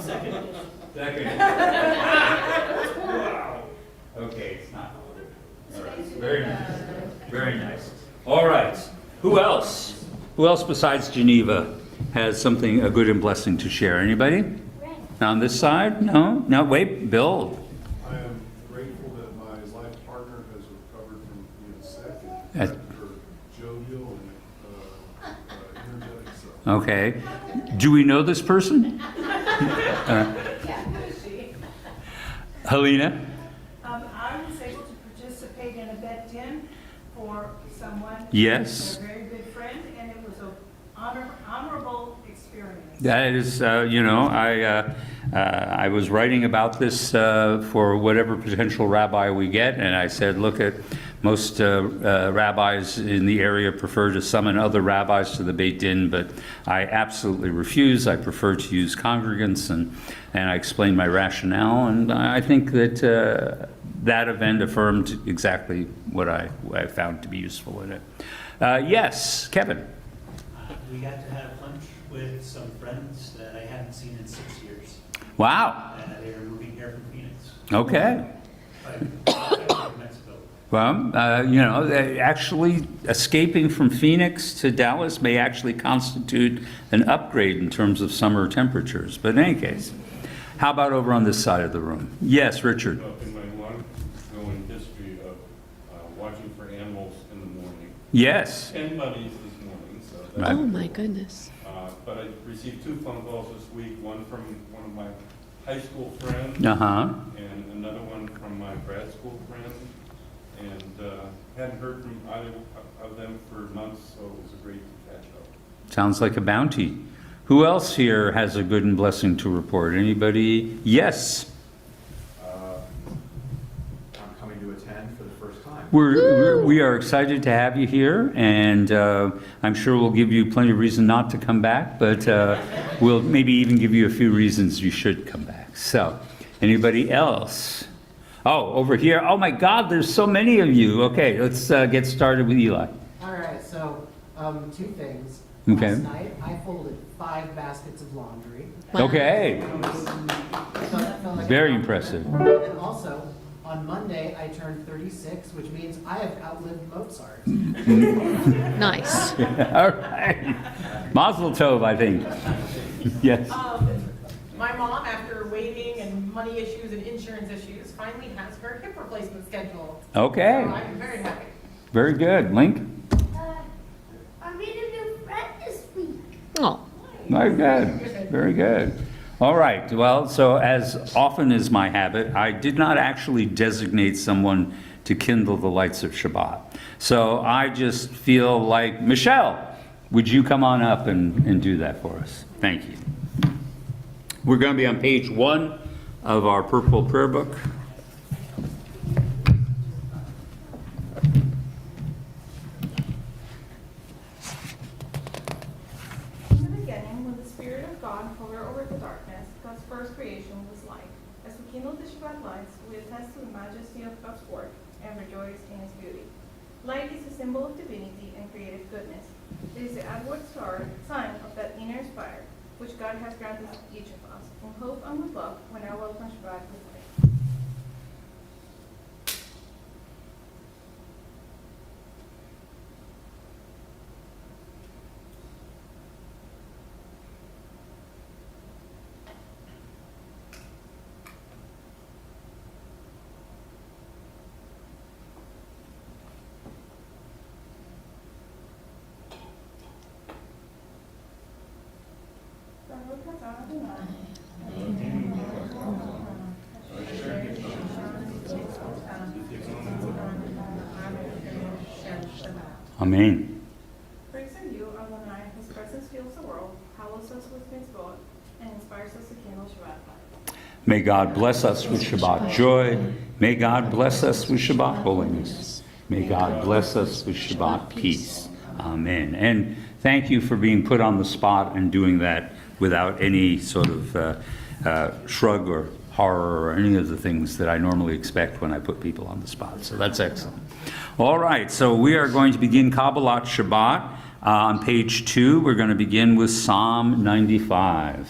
Second. Wow. Okay, it's not. All right. Very nice. Very nice. All right. Who else? Who else besides Geneva has something, a good and blessing to share? Anybody? On this side? No? No, wait, Bill. I am grateful that my life partner has recovered from being sick Uh, and her jovial and energetic self. Okay. Do we know this person? Helena? I was able to participate in a bet din for someone. Yes. A very good friend, and it was an honorable experience. That is, I was writing about this for whatever potential rabbi we get, and I said, look at most rabbis in the area prefer to summon other rabbis to the Beit Din, but I absolutely refuse. I prefer to use congregants, and I explained my rationale, and I think that that event affirmed exactly what I found to be useful in it. Yes, Kevin. We got to have lunch with some friends that I hadn't seen in 6 years. Wow. They are moving here from Phoenix. Okay. From Mexico. Well, actually escaping from Phoenix to Dallas may actually constitute an upgrade in terms of summer temperatures. But in any case, how about over on this side of the room? Yes, Richard. In my long-going history of watching for animals in the morning, Yes. 10 buddies this morning, so Right. that, Oh, my goodness. but I received 2 phone calls this week, one from one of my high school friends Uh-huh. and another one from my grad school friend, and hadn't heard from either of them for months, so it was a great catch up. Sounds like a bounty. Who else here has a good and blessing to report? Anybody? Yes. I'm coming to attend for the first time. We are excited to have you here, and I'm sure we'll give you plenty of reason not to come back, but we'll maybe even give you a few reasons you should come back. So, anybody else? Oh, over here. Oh my God, there's so many of you. Okay, let's get started with Eli. All right, so 2 things. Okay. Last night, I folded 5 baskets of laundry. Okay, So that felt like a very lot. impressive. And also, on Monday, I turned 36, which means I have outlived Mozart. Nice. All right. Mazel tov, I think. Yes. My mom, after waiting and money issues and insurance issues, finally has her hip replacement scheduled. Okay, So I'm very happy. very good. Link? I made a new friend this week. Oh, Very good, very good. All right, well, so as often is my habit, I did not actually designate someone to kindle the lights of Shabbat. So I just feel like, Michelle, would you come on up and do that for us? Thank you. We're going to be on page 1 of our purple prayer book. In the beginning, when the Spirit of God hovered over the darkness, God's first creation was light. As we kindle the Shabbat lights, we attest to the majesty of God's work and rejoice in His beauty. Light is a symbol of divinity and creative goodness. It is the outward star, sign of that inner fire, which God has granted to each of us, in hope and with love, when our welcome Shabbat with light. Amen. Praise in you, Adonai, His presence fills the world, hallows us with mitzvot, and inspires us to kindle Shabbat light. May God bless us with Shabbat joy. May God bless us with Shabbat holiness. May God bless us with Shabbat peace. Amen. And thank you for being put on the spot and doing that without any sort of shrug or horror or any of the things that I normally expect when I put people on the spot. So that's excellent. All right, so we are going to begin Kabbalat Shabbat. On page 2, we're going to begin with Psalm 95.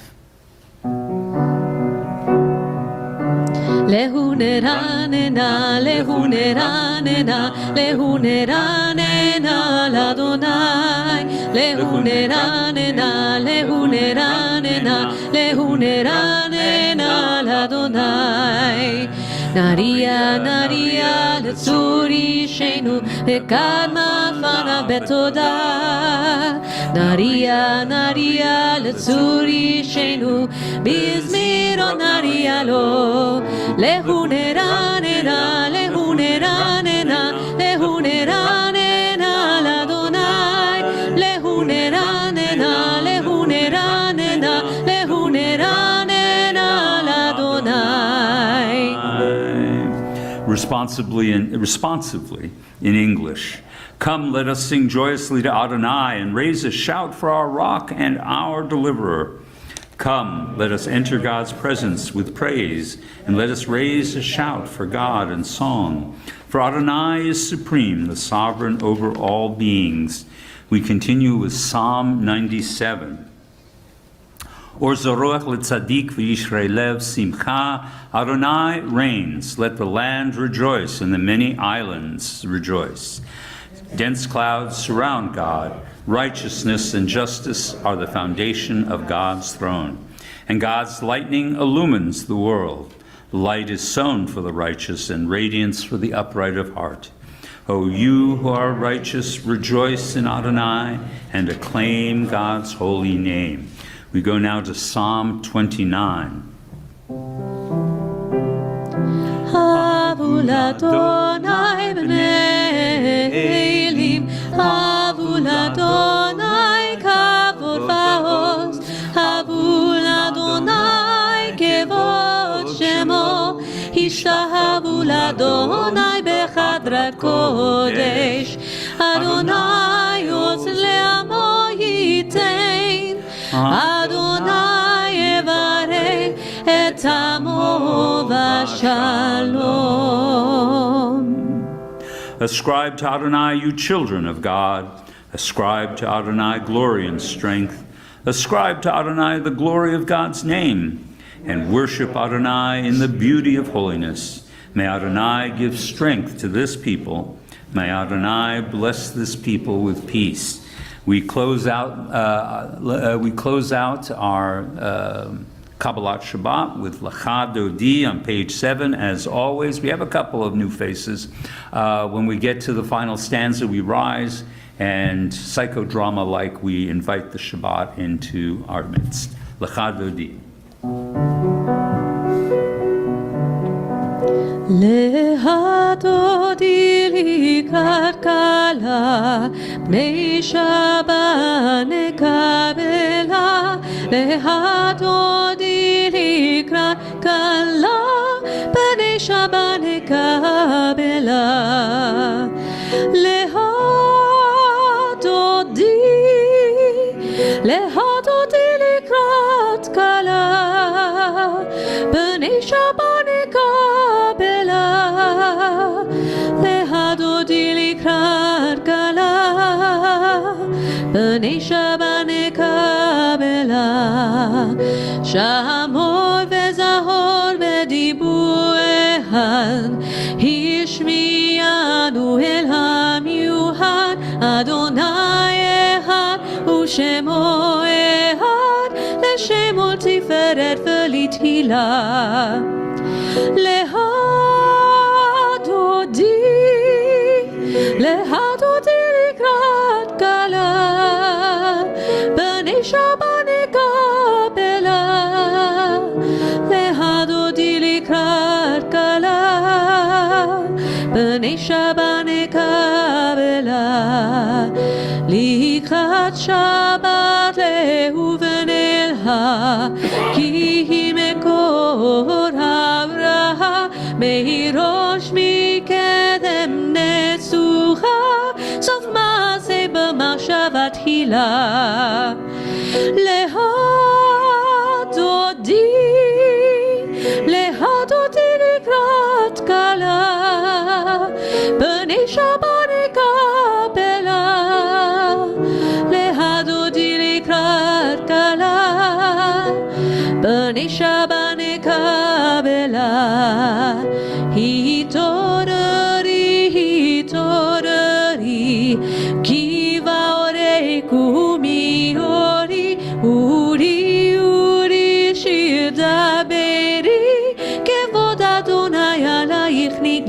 Lehuneranena, lehuneranena, lehuneranena l'Adonai. Lehuneranena, lehuneranena, lehuneranena l'Adonai. Naria, naria, l'tzuri shenu, lekadma fana betoda. Naria, naria, l'tzuri shenu, bizmiro naria lo. Lehuneranena, lehuneranena, lehuneranena l'Adonai. Lehuneranena, lehuneranena, lehuneranena l'Adonai. Responsively in English. Come, let us sing joyously to Adonai and raise a shout for our rock and our deliverer. Come, let us enter God's presence with praise, and let us raise a shout for God in song. For Adonai is supreme, the sovereign over all beings. We continue with Psalm 97. Or Zoroach l'tzadik v'yishrei lev simcha. Adonai reigns, let the land rejoice, and the many islands rejoice. Dense clouds surround God. Righteousness and justice are the foundation of God's throne, and God's lightning illumines the world. Light is sown for the righteous, and radiance for the upright of heart. O you who are righteous, rejoice in Adonai, and acclaim God's holy name. We go now to Psalm 29. Havul Adonai b'nei Elim, Havul Adonai kavod va'oz, Havul Adonai kevod shemo, Ishtahavu l'Adonai bechadrat kodesh, Adonai oz le'amo yitein, Adonai yevarech et amo v'shalom. Ascribe to Adonai, you children of God. Ascribe to Adonai glory and strength. Ascribe to Adonai the glory of God's name, and worship Adonai in the beauty of holiness. May Adonai give strength to this people. May Adonai bless this people with peace. We close out our Kabbalat Shabbat with L'cha Dodi on page 7. As always, we have a couple of new faces. When we get to the final stanza, we rise, and psychodrama-like, we invite the Shabbat into our midst. L'cha Dodi. Lehadodi likrat kala, bnei Shabbat nekabela. Lehadodi likrat kala, bnei Shabbat nekabela. Lehadodi likrat kala, bnei Shabbat nekabela. Lehadodi likrat kala, bnei Shabbat nekabela. Shamor vezahor bedibu ehad, Hishmiyanu el hamiuhad. Adonai ehad u'shemo ehad, L'shemo tiferet v'litila. Lehadodi likrat kala, bnei Shabbat nekabela. Lehadodi likrat kala, bnei Shabbat nekabela. Likrat Shabbat lehu v'nelha, ki hi mekor habraha, mehirosh mikedem netzucha, sof maaseh b'machshava tchila. Lehadodi likrat kala, bnei Shabbat nekabela. Lehadodi likrat kala, bnei Shabbat nekabela.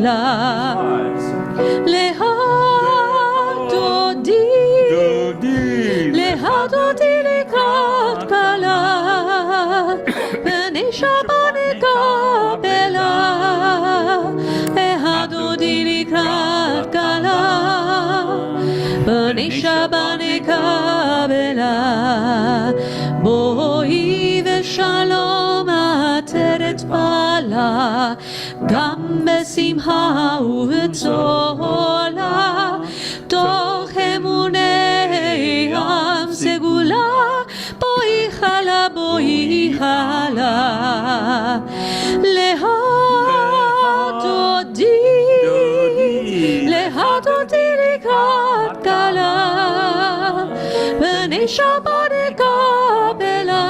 kala Lehadodi Lehadodi likrat kala B'nei Shabbat nekabela Lehadodi likrat kala B'nei Shabbat nekabela Boi ושלום עטרת בעלה גם בשמחה ובצהלה תוך אמוני עם סגולה בואי חלה בואי חלה להדודי לקראת כלה בני שבת נקבלה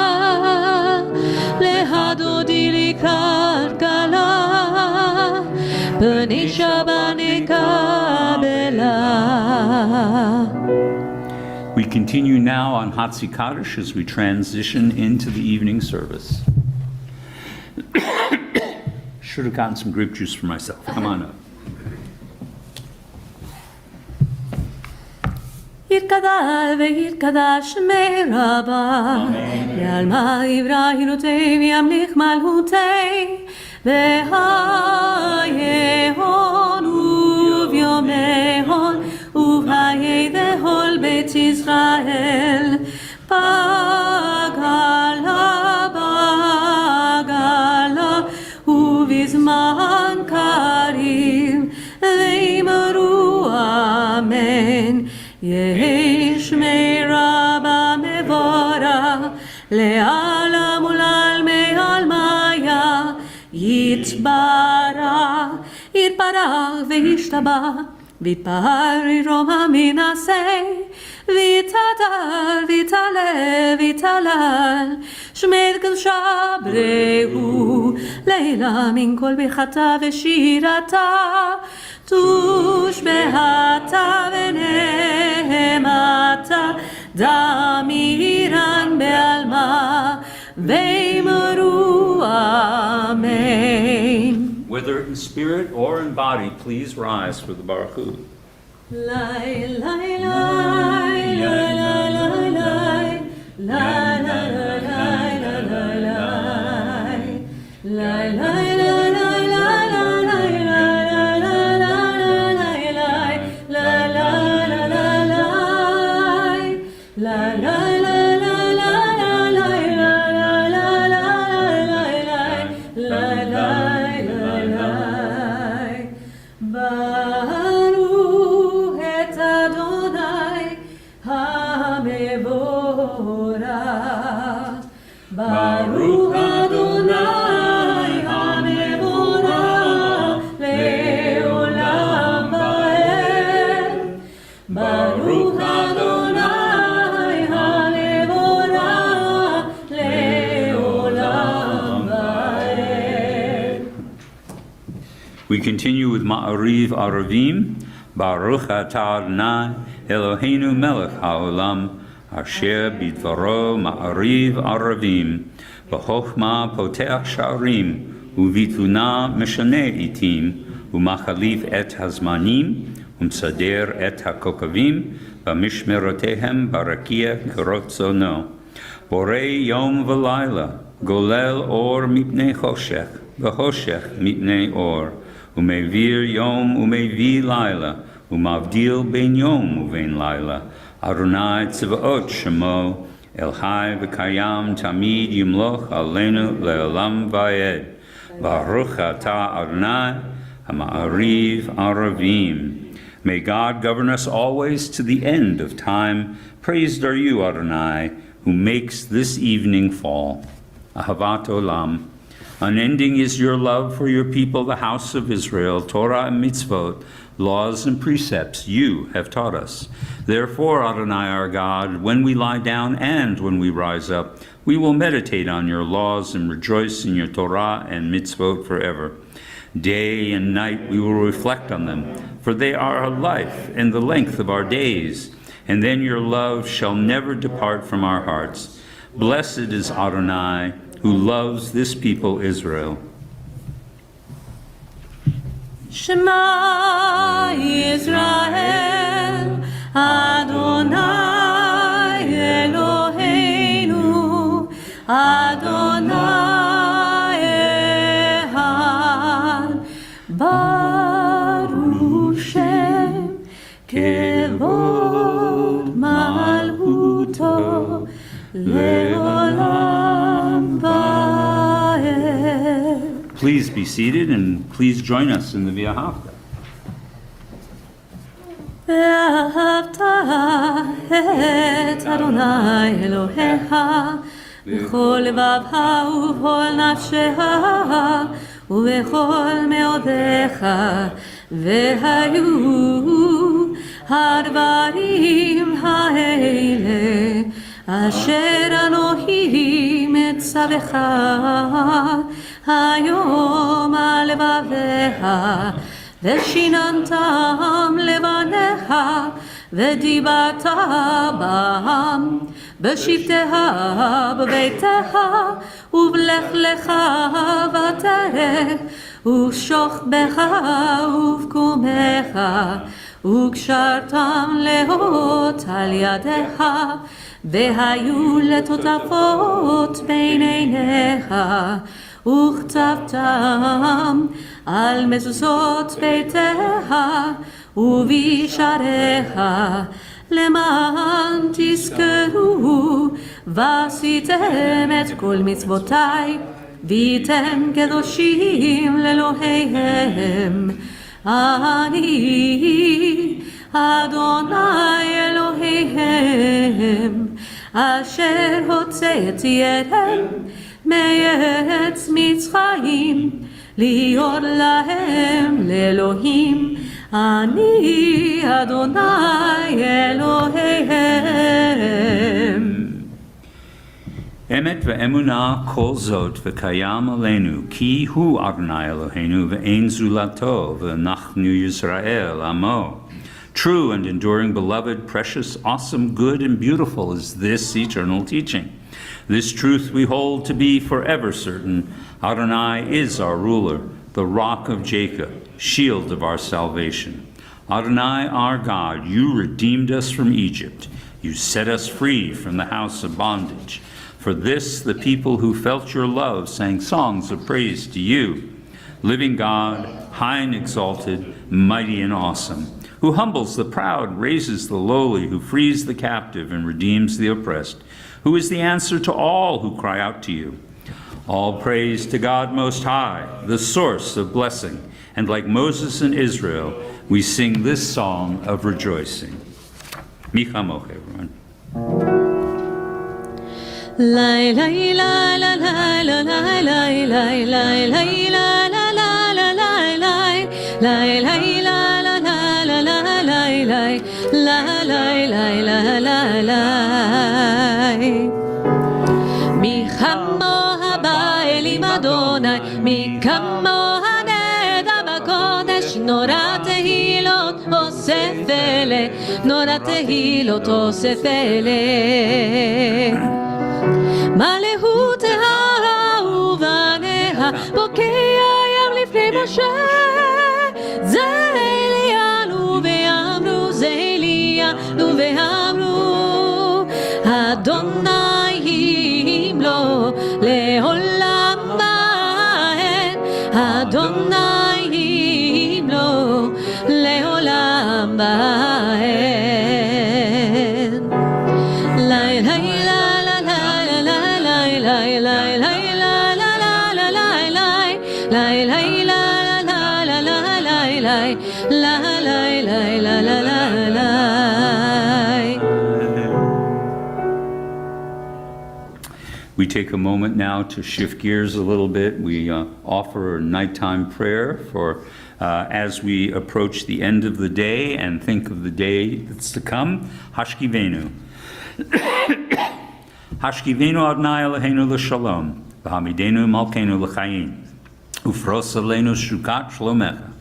להדודי לקראת כלה בני שבת נקבלה. We continue now on Hatzi Kaddish as we transition into the evening service. Should have gotten some grape juice for myself. Come on up. יתקדש ויתקדש שמי רבה, יעלמה יברהינותי וימליך מלכותי, והיהון וביומהון ובחיי דהול בית ישראל, בגלה בגלה ובזמן קריב ואמרו אמן. יש מרבה מבורך לעלם ולעלמי עלמיה יתברך יתברך וישתבח ויתפאר ירום המנסה ויתהדר ויתעלה ויתהלל שמי קדושה בראו לילה מן כל ברכתה ושירתה תושבעתה ונהמתה דמירן בעלמה ואמרו אמן. Whether in spirit or in body, please rise for the Baruch Hu. Lai lai lai lai lai lai lai lai lai lai lai lai lai Baruch Adonai HaMevorach Le'olam Va'ed. Baruch Adonai HaMevorach Le'olam Va'ed. We continue with Ma'ariv Aravim. Baruch Atah Adonai Eloheinu Melech HaOlam Asher bidvaro ma'ariv aravim, v'chochma poteach sha'arim, uvituna meshane itim, umachalif et hazmanim, umsader et hakokavim, v'mishmerotehem barakia kerotzono. Borei yom v'layla, golel or mipnei choshech, v'choshech mipnei or, umevir yom umevi layla, umavdil ben yom uven layla, Adonai Tzvaot Shemo, El Hai V'Kayam Tamid Yimloch Aleinu Le'olam Va'ed. Baruch Atah Adonai HaMa'ariv Aravim. May God govern us always to the end of time. Praised are you, Adonai, who makes this evening fall. Ahavat Olam. Unending is your love for your people, the house of Israel, Torah and mitzvot, laws and precepts you have taught us. Therefore, Adonai our God, when we lie down and when we rise up, we will meditate on your laws and rejoice in your Torah and mitzvot forever. Day and night we will reflect on them, for they are our life and the length of our days, and then your love shall never depart from our hearts. Blessed is Adonai, who loves this people Israel. Shema Yisrael, Adonai Eloheinu, Adonai Echad, Baruch Shem, Kevod Malchuto, Leolam Vaed. Please be seated and please join us in the Via Havta. ואהבת את אדוני אלוהיך בכל לבבך ובכל נפשך ובכל מאודיך והיו הדברים האלה אשר אנוכי מצווך היום על לבביך ושיננתם לבניך ודיברת בם בשבתך בביתך ובלכלך ותרא ובשוכבך ובקומך וקשרתם לאות על ידיך והיו לטוטפות בין עיניך וכתבתם על מזוזות ביתך ובשעריך למען תזכרו ועשיתם את כל מצוותיי והייתם קדושים לאלוהיהם אני אדוני אלוהיהם אשר הוצאתיהם מארץ מצרים להיות להם לאלוהים אני אדוני אלוהיהם. אמת ואמונה כל זאת וקיים עלינו כי הוא אדוני אלוהינו ואין זולתו ואנחנו ישראל עמו. True and enduring, beloved, precious, awesome, good, and beautiful is this eternal teaching. This truth we hold to be forever certain. Adonai is our ruler, the rock of Jacob, shield of our salvation. Adonai, our God, you redeemed us from Egypt. You set us free from the house of bondage. For this, the people who felt your love sang songs of praise to you. Living God, high and exalted, mighty and awesome, who humbles the proud, raises the lowly, who frees the captive and redeems the oppressed, who is the answer to all who cry out to you. All praise to God Most High, the source of blessing. And like Moses and Israel, we sing this song of rejoicing. Michamoch, everyone. Lai lai la la la la la la la la la la la la la la lai lai la la la la la la la la la la mi chamo haba elim Adonai mi kamo haneda bakodesh nora tehilot osefele nora tehilot osefele מלכות האהובניה בוקע ים לפני משה זה אליהו ואמרו זה אליהו ואמרו אדוני ימלוך לעולם ועד אדוני ימלוך לעולם ועד לילה We take a moment now to shift gears a little bit. We offer a nighttime prayer for as we approach the end of the day and think of the day that's to come. Hashkivenu. Hashkivenu Adonai Eloheinu l'shalom, v'hamidenu malkeinu l'chaim, ufros aleinu shukat shlomecha.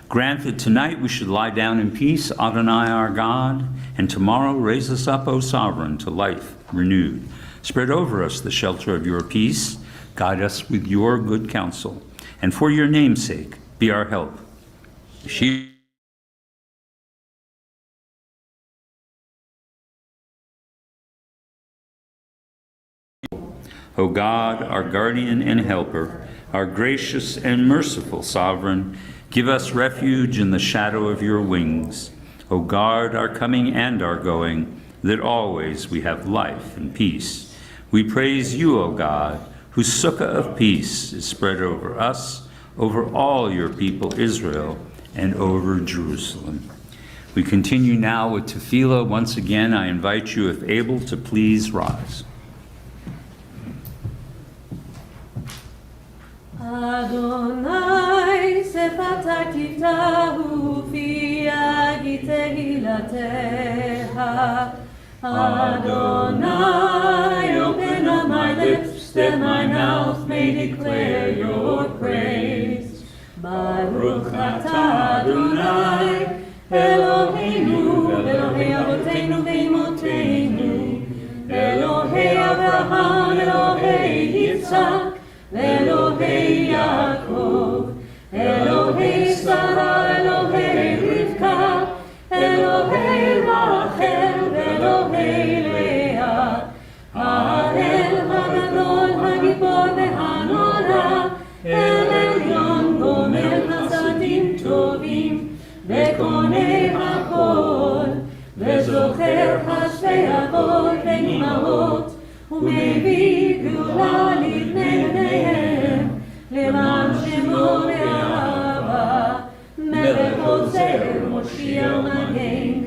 Grant that tonight we should lie down in peace, Adonai our God, and tomorrow raise us up, O Sovereign, to life renewed. Spread over us the shelter of your peace, guide us with your good counsel, and for your name's sake, be our help. She O God, our guardian and helper, our gracious and merciful sovereign, give us refuge in the shadow of your wings. O guard our coming and our going, that always we have life and peace. We praise you, O God, whose sukkah of peace is spread over us, over all your people Israel, and over Jerusalem. We continue now with tefillah. Once again, I invite you, if able, to please rise. Adonai sefata kiftahu fi yagi tehilateha. Adonai, open up my lips, that my mouth may declare your praise. Baruch atah Adonai, Eloheinu, Elohei Avotenu ve'imotenu, Elohei Abraham, Elohei Yitzhak, Elohei Yaakov, Elohei Sarah, Elohei Rivka, Elohei Rachel, Elohei Leah, Ha'el Hagadol, Hagibor ve'hanora, El Elyon gomer chasadim tovim, ve'konei hakol, ve'zocher chashvei avot ve'imahot, ומביא גאולה לבני בניהם, למען שמו ואהבה, מלך עוזר מושיע מגן.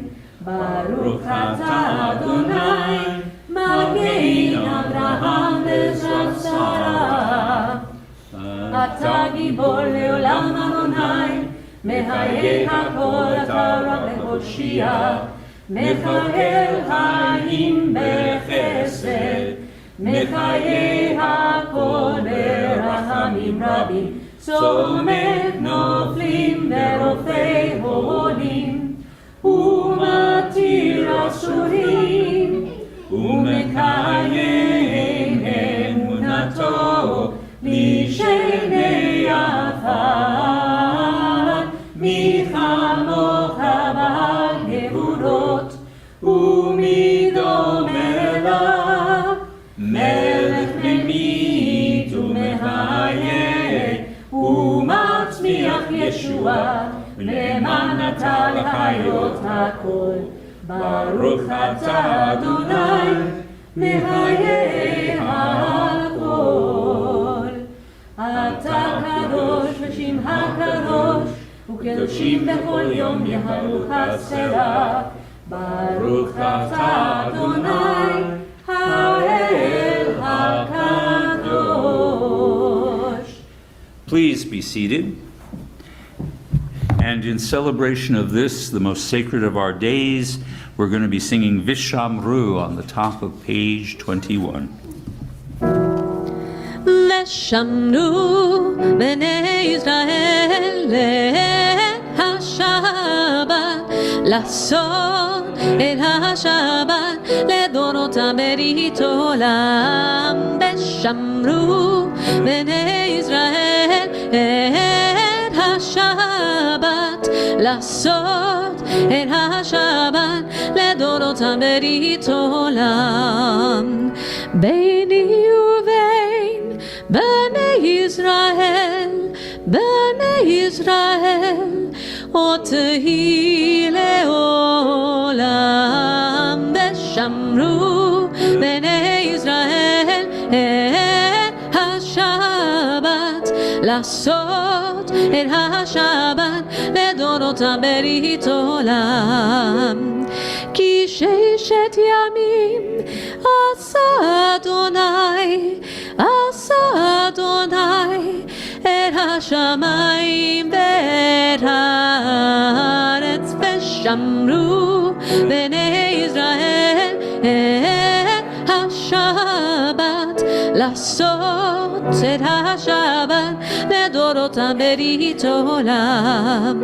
ברוך אתה אדוני, מגן אברהם בעזרת שרה. אתה גיבור לעולם אדוני, מחיי הכל אתה רק להושיע. מחלל חיים בחסד, מחיי הכל ברחמים רבים, צומח נופלים ורופא הולים, ומתיר אסורים, ומקיים אמונתו, לשני יחד, מי כמוך בגבורות, ומי דומה לה, מלך ממית ומחיה, ומצמיח ישועה, למען אתה לחיות הכל. ברוך אתה אדוני, מחיי הכל. אתה קדוש ושמך קדוש, וקדושים בכל יום יהלוך הסלע. ברוך אתה אדוני, האל הקדוש. Please be seated. And in celebration of this, the most sacred of our days, we're going to be singing Vishamru on the top of page 21. ושמרו בני ישראל השבת, לעשות את השבת לדורותם ברית עולם. ושמרו בני ישראל את השבת, לעשות את השבת לדורותם ברית עולם. ביני ובין בני ישראל, בני ישראל, עוד תהי לעולם. ושמרו בני ישראל את השבת, לעשות את השבת לדורותם ברית עולם. כי ששת ימים עשה אדוני, עשה אדוני את השמיים ואת הארץ. ושמרו בני ישראל את השבת, לעשות את השבת לדורותם ברית עולם.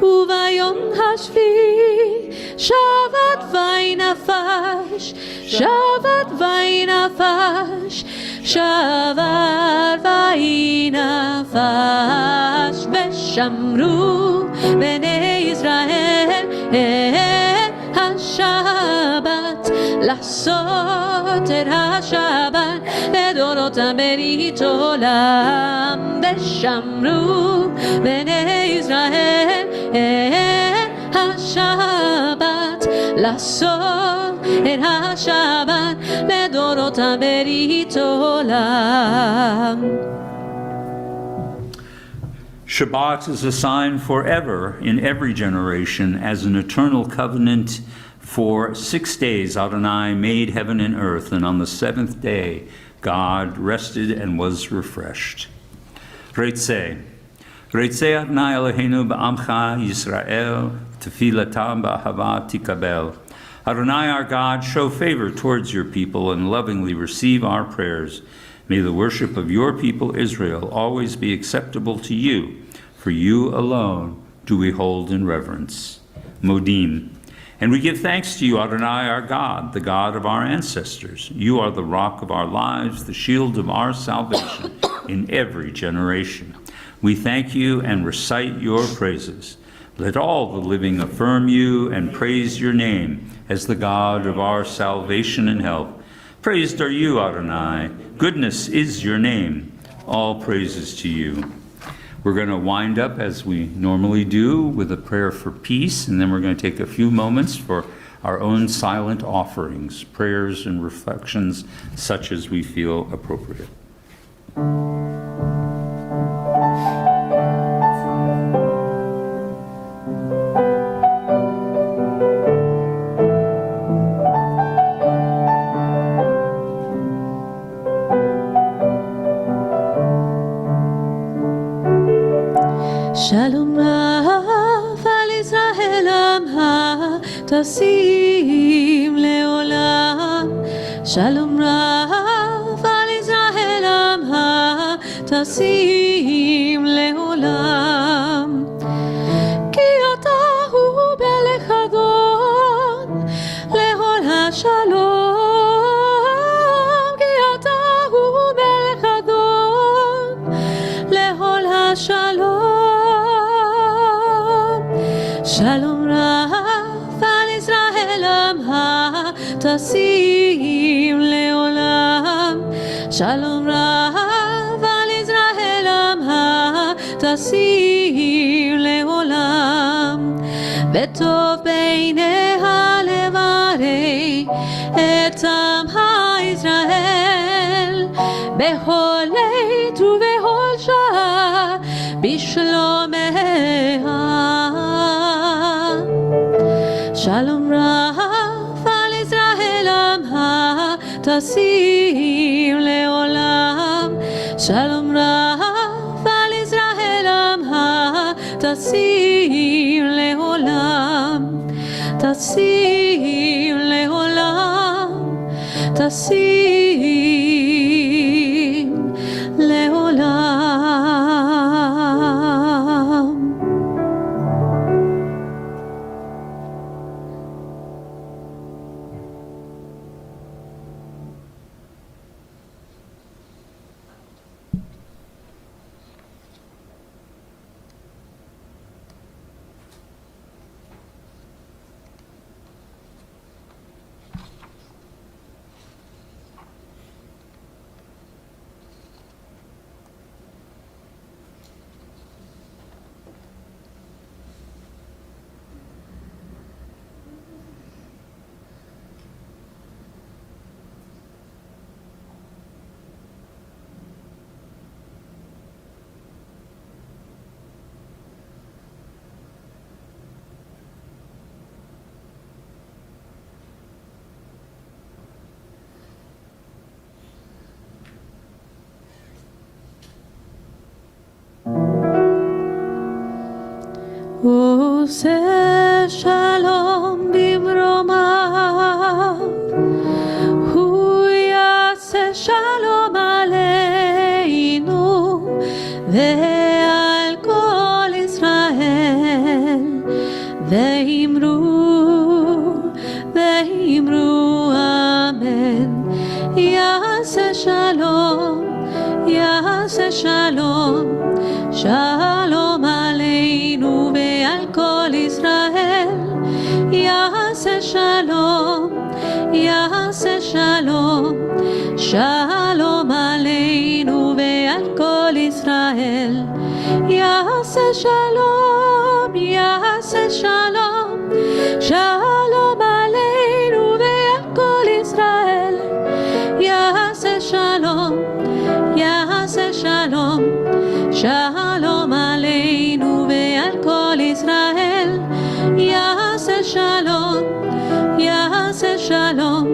וביום השביעי שבת וינפש, שבת וינפש, שבר ויהי נפש ושמרו בני ישראל את השבת לעשות את השבת לדורותם ברית עולם ושמרו בני ישראל את השבת לעשות את השבת לדורותם ברית עולם. Shabbat is a sign forever in every generation as an eternal covenant. For 6 days Adonai made heaven and earth, and on the seventh day God rested and was refreshed. Reitzeh. Reitzeh Adonai Eloheinu ba'amcha Yisrael, tefilatam ba'ahava tikabel. Adonai our God, show favor towards your people and lovingly receive our prayers. May the worship of your people Israel always be acceptable to you, for you alone do we hold in reverence. Modim. And we give thanks to you, Adonai our God, the God of our ancestors. You are the rock of our lives, the shield of our salvation in every generation. We thank you and recite your praises. Let all the living affirm you and praise your name as the God of our salvation and help. Praised are you, Adonai. Goodness is your name. All praises to you. We're going to wind up, as we normally do, with a prayer for peace, and then we're going to take a few moments for our own silent offerings, prayers and reflections such as we feel appropriate. Shalom Rav al Israel Amha Tasim Leolam. Shalom Rav al Israel Amha Tasim Leolam. Ki ata hu Melech Adon Leol HaShalom. Ki ata hu Melech Adon Leol HaShalom. Shalom Rav al Israel Amha Tasim Leolam. Shalom Rav al Israel Amha Tasim Leolam. Betov beineha levarei et amha Israel bechol leit ubechol shah bishlomeha. Shalom Rav al Israel Amha Tasim Leolam. Shalom Rav al Israel Amha Tasim Leolam. Tasim Leolam. Tasim Leolam. עושה שלום במרומיו, הוא יעשה שלום עלינו ועל כל ישראל, ואמרו אמן. יעשה שלום ישראל, יעשה שלום, יעשה שלום, שלום עלינו ועל כל ישראל, יעשה שלום, יעשה שלום, שלום עלינו ועל כל ישראל, יעשה שלום, יעשה שלום, שלום עלינו ועל כל ישראל, יעשה שלום, יעשה שלום,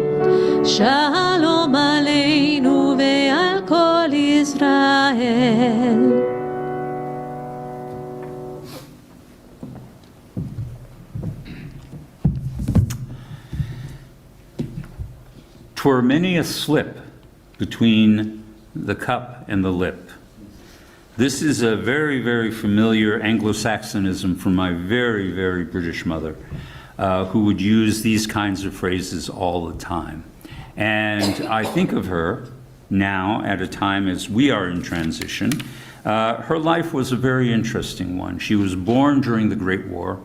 שלום עלינו ועל כל ישראל.'Twere many a slip between the cup and the lip. This is a very, very familiar Anglo-Saxonism from my very, very British mother, who would use these kinds of phrases all the time. And I think of her now at a time as we are in transition. Her life was a very interesting one. She was born during the Great War.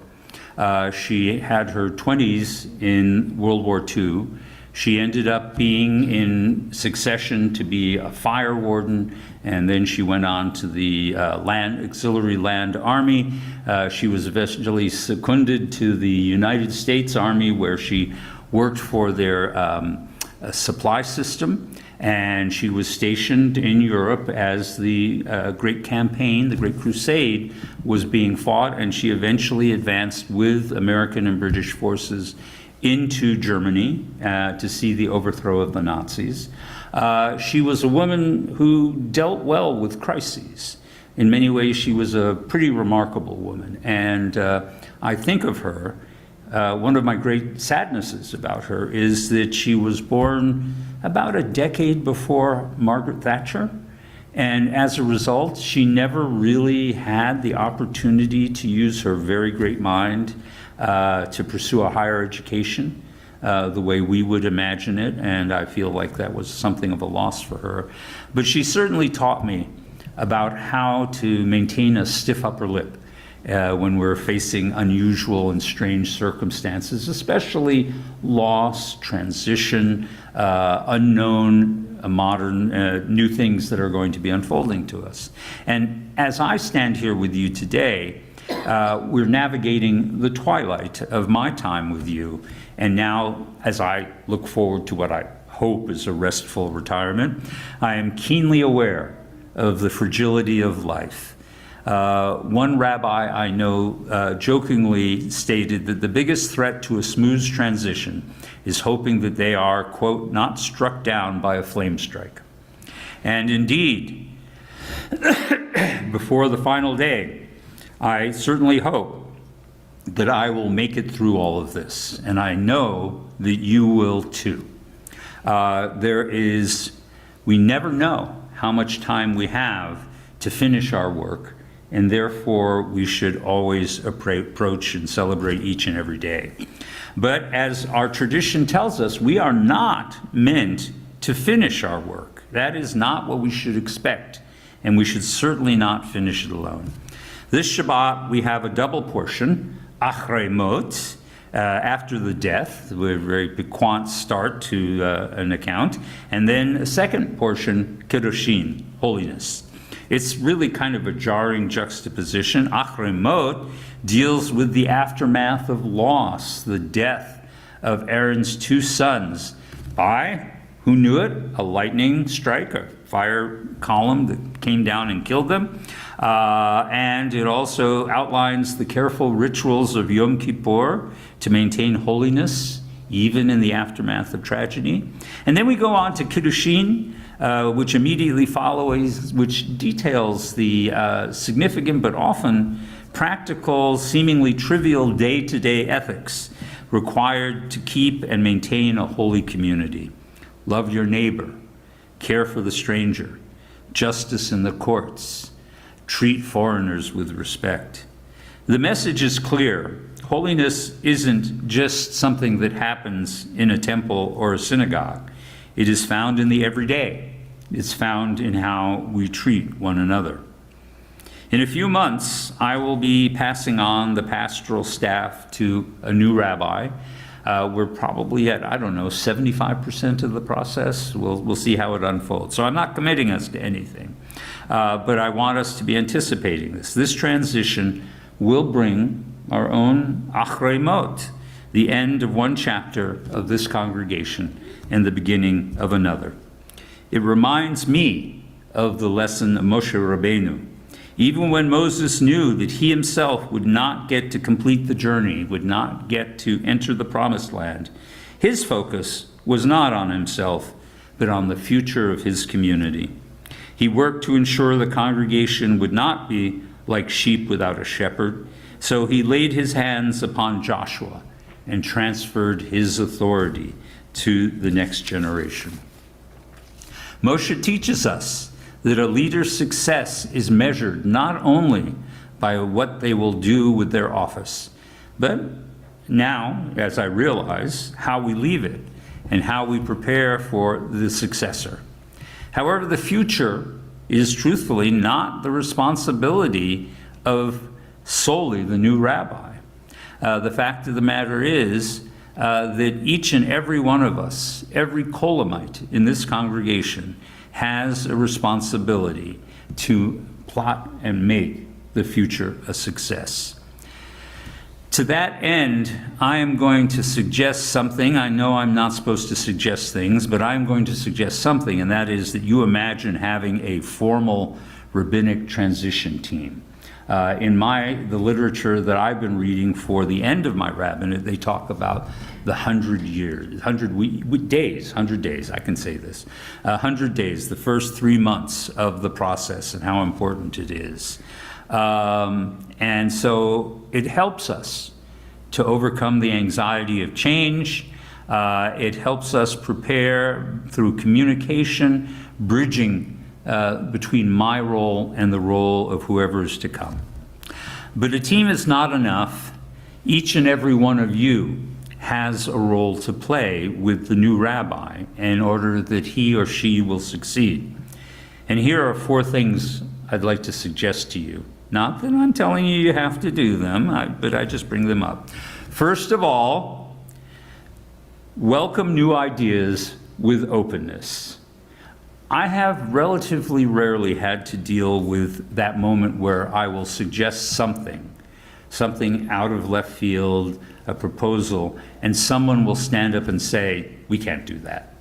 She had her 20s in World War II. She ended up being in succession to be a fire warden, and then she went on to the Auxiliary Land Army. She was eventually seconded to the United States Army, where she worked for their supply system, and she was stationed in Europe as the Great Campaign, the Great Crusade, was being fought, and she eventually advanced with American and British forces into Germany to see the overthrow of the Nazis. She was a woman who dealt well with crises. In many ways, she was a pretty remarkable woman. And I think of her, one of my great sadnesses about her is that she was born about a decade before Margaret Thatcher. And as a result, she never really had the opportunity to use her very great mind to pursue a higher education the way we would imagine it, and I feel like that was something of a loss for her. But she certainly taught me about how to maintain a stiff upper lip when we're facing unusual and strange circumstances, especially loss, transition, unknown, modern, new things that are going to be unfolding to us. And as I stand here with you today, we're navigating the twilight of my time with you. And now, as I look forward to what I hope is a restful retirement, I am keenly aware of the fragility of life. One rabbi I know jokingly stated that the biggest threat to a smooth transition is hoping that they are, quote, not struck down by a flame strike. And indeed, before the final day, I certainly hope that I will make it through all of this, and I know that you will too. We never know how much time we have to finish our work, and therefore we should always approach and celebrate each and every day. But as our tradition tells us, we are not meant to finish our work. That is not what we should expect, and we should certainly not finish it alone. This Shabbat, we have a double portion, Achrei Mot, after the death, a very piquant start to an account, and then a second portion, Kedushin, holiness. It's really kind of a jarring juxtaposition. Achrei Mot deals with the aftermath of loss, the death of Aaron's two sons by, who knew it, a lightning strike, a fire column that came down and killed them. And it also outlines the careful rituals of Yom Kippur to maintain holiness, even in the aftermath of tragedy. And then we go on to Kiddushin, which immediately follows, which details the significant but often practical, seemingly trivial day-to-day ethics required to keep and maintain a holy community. Love your neighbor, care for the stranger, justice in the courts, treat foreigners with respect. The message is clear. Holiness isn't just something that happens in a temple or a synagogue. It is found in the everyday. It's found in how we treat one another. In a few months, I will be passing on the pastoral staff to a new rabbi. We're probably at, 75% of the process. We'll see how it unfolds. So I'm not committing us to anything, but I want us to be anticipating this. This transition will bring our own Achrei Mot, the end of one chapter of this congregation and the beginning of another. It reminds me of the lesson of Moshe Rabbeinu. Even when Moses knew that he himself would not get to complete the journey, would not get to enter the promised land, his focus was not on himself, but on the future of his community. He worked to ensure the congregation would not be like sheep without a shepherd, so he laid his hands upon Joshua and transferred his authority to the next generation. Moshe teaches us that a leader's success is measured not only by what they will do with their office, but now, as I realize, how we leave it and how we prepare for the successor. However, the future is truthfully not the responsibility of solely the new rabbi. The fact of the matter is that each and every one of us, every Kolamite in this congregation, has a responsibility to plot and make the future a success. To that end, I am going to suggest something. I know I'm not supposed to suggest things, but I'm going to suggest something, and that is that you imagine having a formal rabbinic transition team. In the literature that I've been reading for the end of my rabbinate, they talk about the 100 days, I can say this, 100 days, the first 3 months of the process and how important it is. And so it helps us to overcome the anxiety of change. It helps us prepare through communication, bridging between my role and the role of whoever is to come. But a team is not enough. Each and every one of you has a role to play with the new rabbi in order that he or she will succeed. And here are 4 things I'd like to suggest to you. Not that I'm telling you have to do them, but I just bring them up. First of all, welcome new ideas with openness. I have relatively rarely had to deal with that moment where I will suggest something out of left field, a proposal, and someone will stand up and say, we can't do that.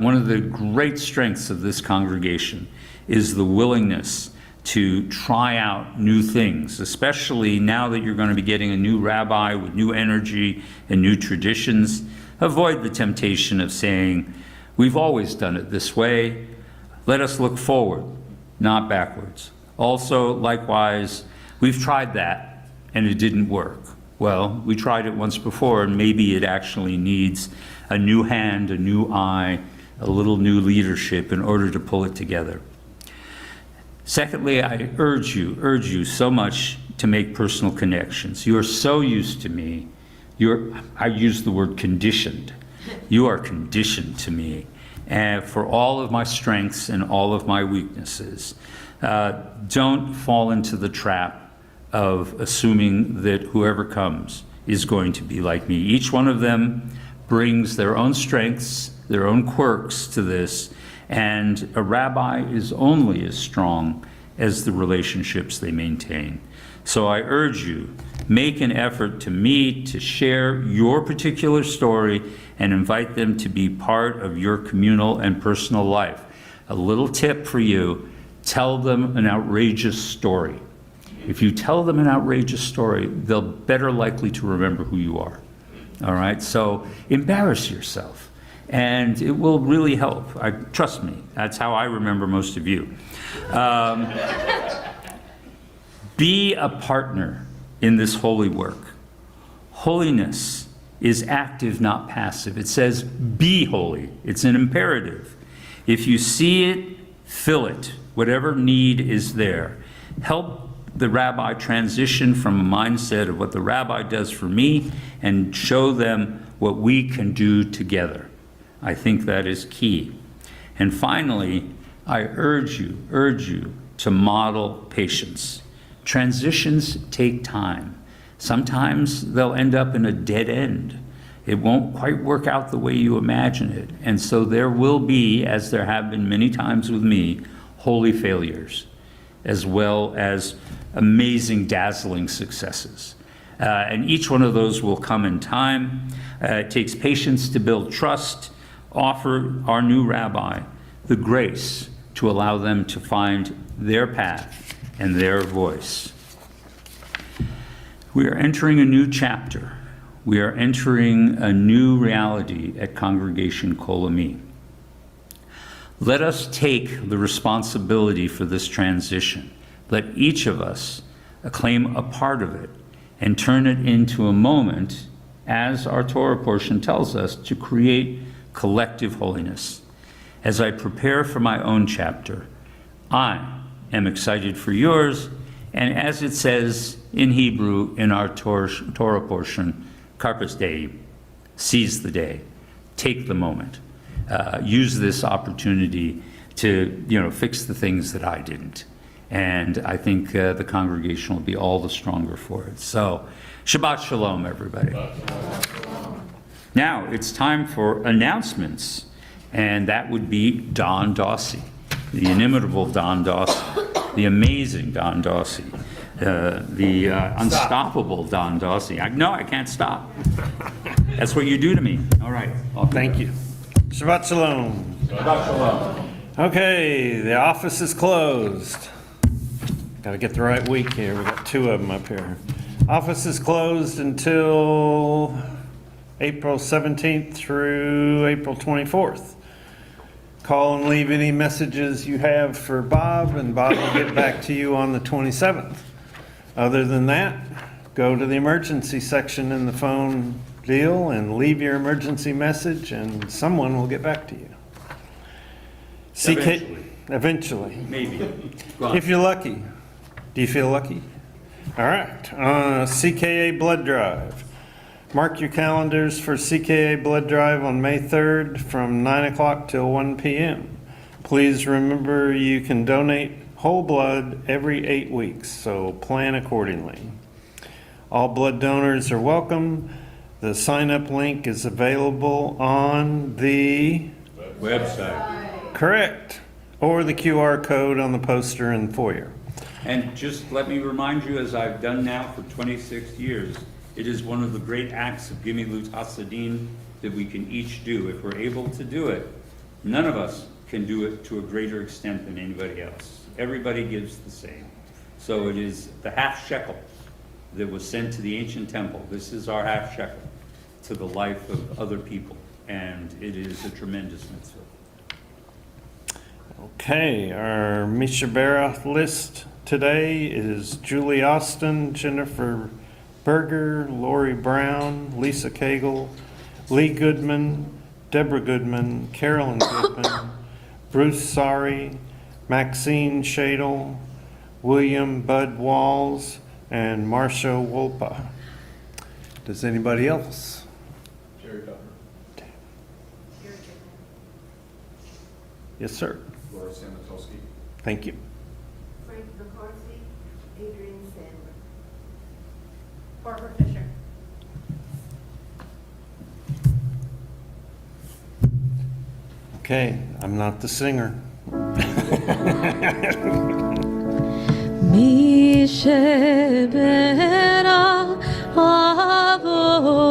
One of the great strengths of this congregation is the willingness to try out new things, especially now that you're going to be getting a new rabbi with new energy and new traditions. Avoid the temptation of saying, we've always done it this way. Let us look forward, not backwards. Also, likewise, we've tried that and it didn't work. Well, we tried it once before and maybe it actually needs a new hand, a new eye, a little new leadership in order to pull it together. Secondly, I urge you so much to make personal connections. You are so used to me. I use the word conditioned. You are conditioned to me, and for all of my strengths and all of my weaknesses. Don't fall into the trap of assuming that whoever comes is going to be like me. Each one of them brings their own strengths, their own quirks to this, and a rabbi is only as strong as the relationships they maintain. So I urge you, make an effort to meet, to share your particular story, and invite them to be part of your communal and personal life. A little tip for you, tell them an outrageous story. If you tell them an outrageous story, they'll better likely to remember who you are. All right, so embarrass yourself, and it will really help. Trust me, that's how I remember most of you. Be a partner in this holy work. Holiness is active, not passive. It says, be holy. It's an imperative. If you see it, fill it. Whatever need is there. Help the rabbi transition from a mindset of what the rabbi does for me and show them what we can do together. I think that is key. And finally, I urge you to model patience. Transitions take time. Sometimes they'll end up in a dead end. It won't quite work out the way you imagine it. And so there will be, as there have been many times with me, holy failures, as well as amazing, dazzling successes. And each one of those will come in time. It takes patience to build trust, offer our new rabbi the grace to allow them to find their path and their voice. We are entering a new chapter. We are entering a new reality at Congregation Kol Ami. Let us take the responsibility for this transition. Let each of us claim a part of it and turn it into a moment, as our Torah portion tells us, to create collective holiness. As I prepare for my own chapter, I am excited for yours, and as it says in Hebrew in our Torah portion, Carpus Dei, seize the day, take the moment, use this opportunity to fix the things that I didn't. And I think the congregation will be all the stronger for it. So, Shabbat Shalom, everybody. Now, it's time for announcements, and that would be Don Dawsey, the inimitable Don Dawsey, the amazing Don Dawsey, the unstoppable Don Dawsey. No, I can't stop. That's what you do to me. All right. Thank you. Shabbat Shalom. Shabbat Shalom. Okay, the office is closed. Got to get the right week here. We got two of them up here. Office is closed until April 17th through April 24th. Call and leave any messages you have for Bob, and Bob will get back to you on the 27th. Other than that, go to the emergency section in the phone deal and leave your emergency message, and someone will get back to you. Eventually. Maybe. If you're lucky. Do you feel lucky? All right. CKA blood drive. Mark your calendars for CKA blood drive on May 3rd from 9 o'clock till 1 p.m. Please remember you can donate whole blood every 8 weeks, so plan accordingly. All blood donors are welcome. The sign-up link is available on the website. Correct. Or the QR code on the poster in the foyer. And just let me remind you, as I've done now for 26 years, it is one of the great acts of Gimilut Hasadim that we can each do. If we're able to do it, none of us can do it to a greater extent than anybody else. Everybody gives the same. So it is the half shekel that was sent to the ancient temple. This is our half shekel to the life of other people. And it is a tremendous mitzvah. Okay, our Misha Berath list today is Julie Austin, Jennifer Berger, Lori Brown, Lisa Cagle, Lee Goodman, Deborah Goodman, Carolyn Goodman, Bruce Sari, Maxine Shadle, William Bud Walls, and Marcia Wolpa. Does anybody else? Jerry Pepper. Yes, sir. Laura Sanatowski. Thank you. Frank McCarthy, Adrian Sandler. Barbara Fisher. Okay, I'm not the singer. מי שברא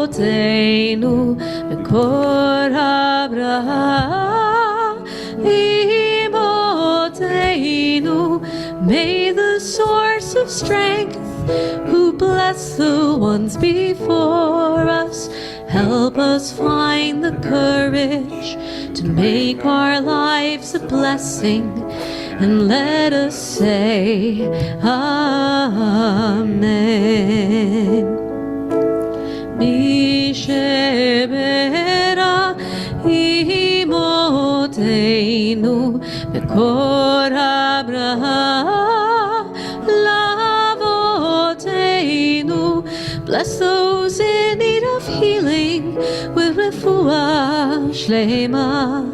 אבותינו מקור הברכה אמותינו, may the source of strength who bless the ones before us help us find the courage to make our lives a blessing, and let us say Amen. Mi shebera imotenu mekor Abraham lavotenu. Bless those in need of healing with refuah shlema,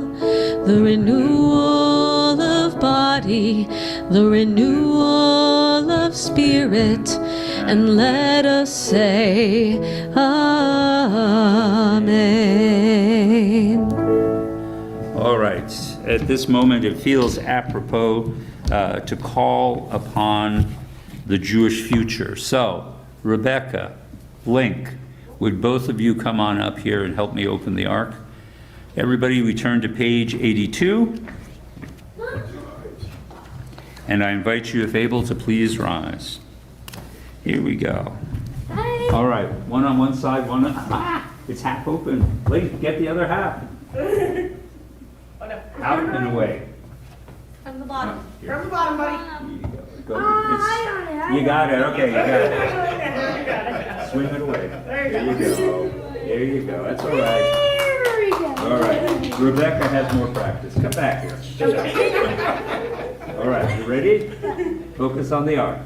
the renewal of body, the renewal of spirit, and let us say Amen. All right, at this moment, it feels apropos to call upon the Jewish future. So, Rebecca, Link, would both of you come on up here and help me open the ark? Everybody, we turn to page 82. And I invite you, if able, to please rise. Here we go. All right, one on one side, one on... it's half open. Link, get the other half. Out and away. From the bottom. Here. From the bottom, buddy. Go. You got it, okay, you got it. You got it. Swing it away. There you go. There you go, that's all right. There we go. All right, Rebecca has more practice. Come back here. All right, you ready? Focus on the ark.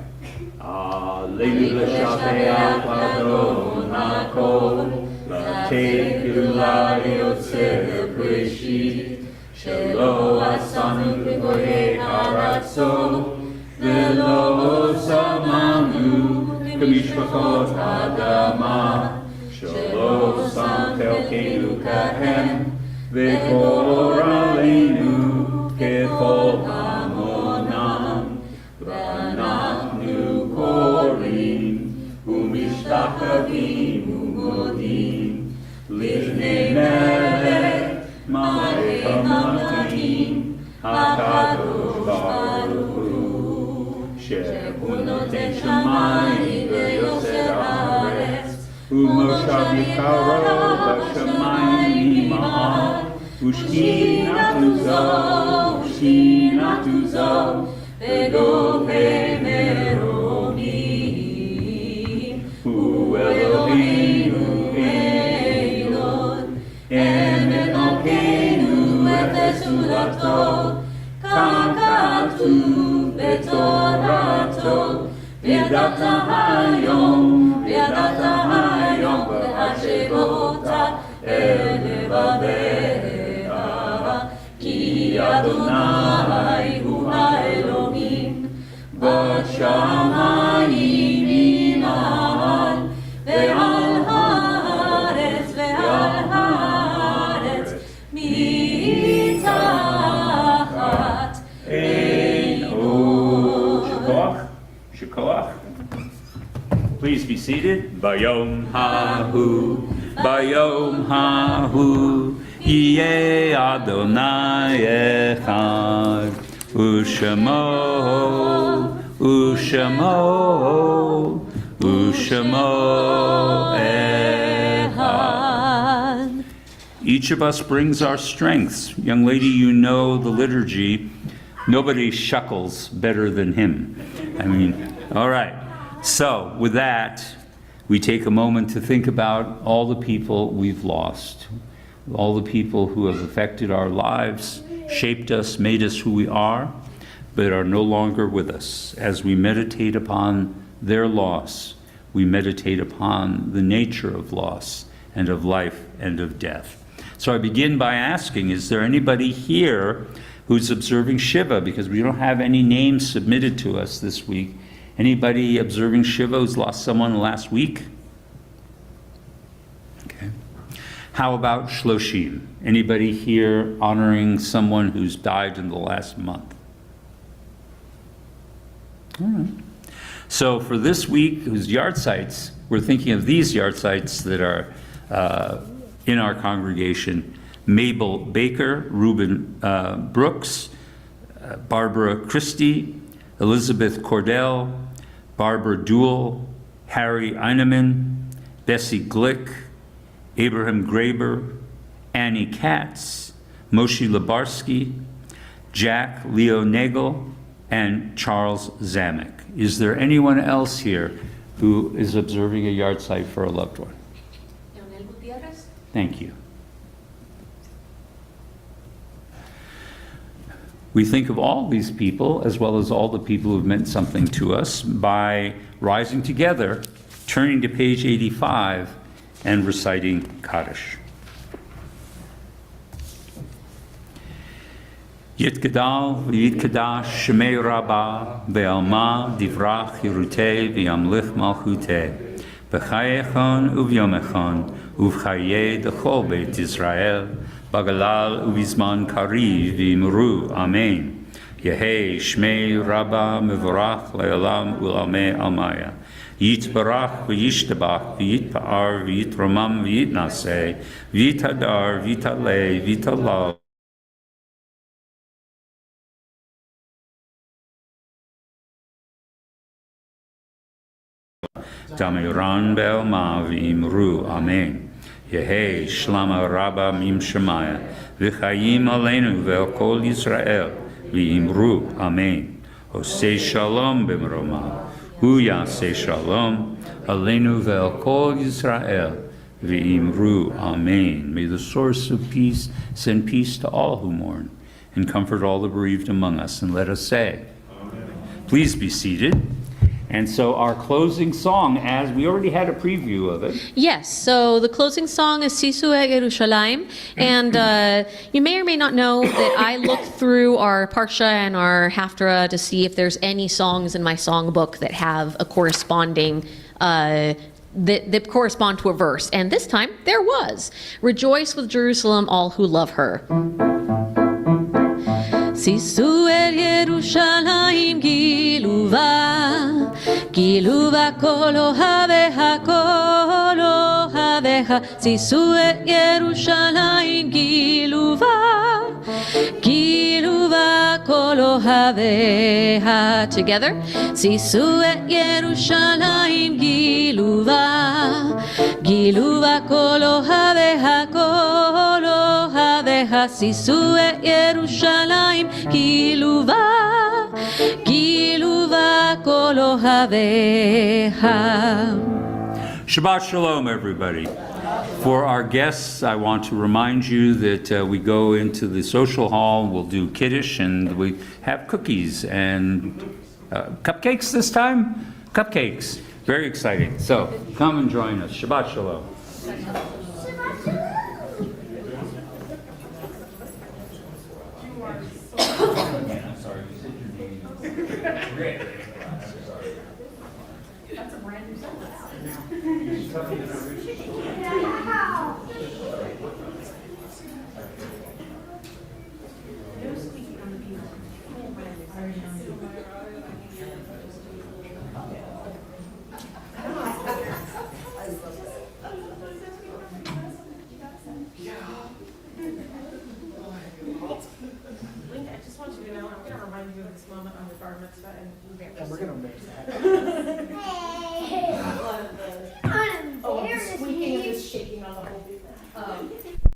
Alleluia, Shabbat Service. Shelo asanu k'goyei ha'aratzo, velo samanu k'mishpachot ha'adama, shelo sam chelkeinu kahem, v'kor aleinu k'kol hamonam, v'anachnu korim, u'mishtachavim u'modim, lifnei melech, Malei HaMelachim, HaKadosh Baruch Hu, Shehu noten shamayim v'yoser haaretz, u'moshav yikaro b'shamayim ima'al, u'shkinatu zo, v'govei meromim, u'Eloheinu Elon, emet Malkeinu efesulato, kakatu betorato, v'yadata hayom, v'hashevota el levavecha, ki Adonai hu ha'Elohim, b'shamayim ima'al, ve'al haaretz, mitachat ein Shikoach. Please be seated. Bayom hahu, yeh Adonai echad, u'shemo echad. Each of us brings our strengths. Young lady, you know the liturgy. Nobody shuckles better than him. I mean, all right. So with that, we take a moment to think about all the people we've lost, all the people who have affected our lives, shaped us, made us who we are, but are no longer with us. As we meditate upon their loss, we meditate upon the nature of loss and of life and of death. So I begin by asking, is there anybody here who's observing Shiva? Because we don't have any names submitted to us this week. Anybody observing Shiva who's lost someone last week? Okay. How about Shloshim? Anybody here honoring someone who's died in the last month? All right. So for this week, whose yard sites, we're thinking of these yard sites that are in our congregation: Mabel Baker, Reuben Brooks, Barbara Christie, Elizabeth Cordell, Barbara Duell, Harry Eineman, Bessie Glick, Abraham Graber, Annie Katz, Moshe Lebarsky, Jack Leo Nagel, and Charles Zamek. Is there anyone else here who is observing a yard site for a loved one? Thank you. We think of all these people, as well as all the people who've meant something to us, by rising together, turning to page 85, and reciting Kaddish. Yitgadal v'yitkadash shemei rabba ve'alma divrach yirutei v'yamlich malchutei v'chayechon uvyomechon uvchayei dechol beit Yisrael bagalal uvizman kariv v'imru. Amen. Yehei shmei rabba mevorach le'olam u'lamei almaya. Yitbarach v'yishtabach v'yitpa'ar v'yitramam v'yitnaseh v'yitadar v'yitalei v'yitalal Damiran bel ma v'imru. Amen. Yehei shlama rabba mim shemaya v'chayim aleinu ve'el kol Yisrael v'imru. Amen. Osei shalom b'mroma hu yaseh shalom aleinu ve'el kol Yisrael v'imru. Amen. May the source of peace send peace to all who mourn and comfort all the bereaved among us. And let us say, Amen. Please be seated. And so our closing song, as we already had a preview of it. Yes, so the closing song is Sisu Yerushalayim, and you may or may not know that I looked through our Parsha and our Haftarah to see if there's any songs in my songbook that have a corresponding that correspond to a verse, and this time there was. Rejoice with Jerusalem, all who love her. Sisu el Yerushalayim giluva, giluva kol ohaveha kol ohaveha. Sisu el Yerushalayim giluva, giluva kol ohaveha. Together, Sisu el Yerushalayim giluva, giluva kol ohaveha kol ohaveha. Sisu el Yerushalayim giluva, giluva kol ohaveha. Shabbat Shalom, everybody. For our guests, I want to remind you that we go into the social hall, we'll do Kiddush, and we have cookies and cupcakes this time? Cupcakes. Very exciting. So come and join us. Shabbat Shalom. That's a brand new sentence. No squeaking on the beat. Linda, I just want you to know, I'm going to remind you of this moment on your bar mitzvah and And we're gonna make that. Hey.